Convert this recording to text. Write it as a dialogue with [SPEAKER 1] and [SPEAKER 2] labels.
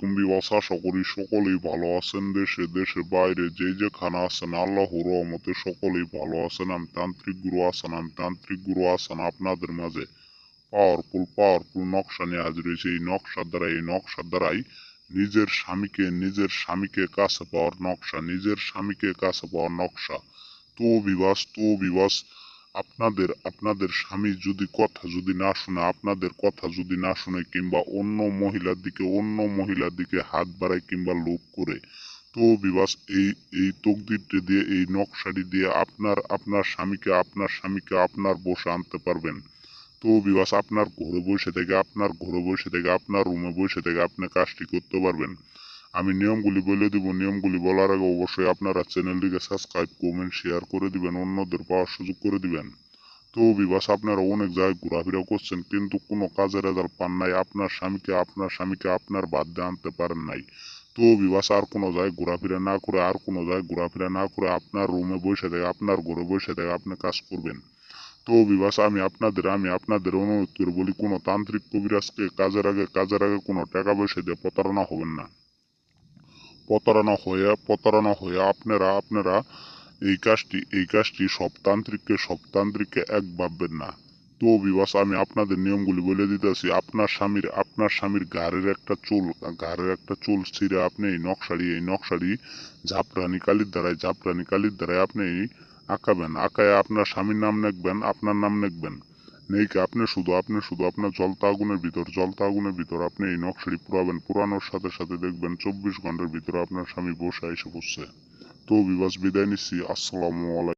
[SPEAKER 1] আলাইকুম বিবাস, আশা করি সকলেই ভালো আছেন। দেশের বাইরে যে যেখানে আছেন আল্লাহর রহমতে সকলেই ভালো আছেন। আমি তান্ত্রিক গুরু আছেন আপনাদের মাঝে পাওয়ারফুল নকশা নিয়ে হাজির হয়েছে। এই নকশার দ্বারাই নিজের স্বামীকে কাছে পাওয়ার নকশা, তো বিবাস আপনাদের স্বামী যদি না শুনে, আপনাদের কথা যদি না শুনে, কিংবা অন্য মহিলার দিকে হাত বাড়ায় কিংবা লোভ করে, তো বিবাস এই তকদিরটি দিয়ে, এই নকশাটি দিয়ে আপনার স্বামীকে আপনার বশে আনতে পারবেন। তো বিবাস আপনার ঘরে বসে থেকে আপনার রুমে বসে থেকে আপনি কাজটি করতে পারবেন। আমি নিয়মগুলি বলে দিব। নিয়মগুলি বলার আগে অবশ্যই আপনারা চ্যানেলটিকে সাবস্ক্রাইব, কমেন্ট, শেয়ার করে দিবেন, অন্যদের পাওয়ার সুযোগ করে দিবেন। তো বিবাস আপনারা অনেক জায়গায় ঘোরাফেরা করছেন কিন্তু কোনো কাজের রেজাল্ট পান নাই, আপনার স্বামীকে আপনার বাধ্যে আনতে পারেন নাই। তো বিবাস আর কোনো জায়গায় ঘোরাফেরা না করে আপনার রুমে বসে থেকে, আপনার ঘরে বসে থেকে আপনি কাজ করবেন। তো বিবাস আমি আপনাদের অনুরোধ করে বলি, কোনো তান্ত্রিক কবিরাজকে কাজের আগে কোনো টাকা পয়সা দিয়ে প্রতারণা হয়ে আপনারা এই কাজটি সব তান্ত্রিককে এক ভাববেন না। তো বিবাস আমি আপনাদের নিয়মগুলি বলে দিতেছি। আপনার স্বামীর ঘাড়ের একটা চুল ছিঁড়ে আপনি এই নকশাটি জাফরানি কালির দ্বারাই আপনি আঁকায় আপনার স্বামীর নাম লিখবেন, আপনার নাম লিখবেন। নেইকে আপনি শুধু আপনার জ্বলতা আগুনের ভিতর আপনি এই নকশাটি পুরাবেন। পুরানোর সাথে সাথে দেখবেন 24 ঘন্টার ভিতরে আপনার স্বামী বসে এসে পড়ছে। তো বিবাস বিদায় নিচ্ছি। আসসালামু আলাইকুম।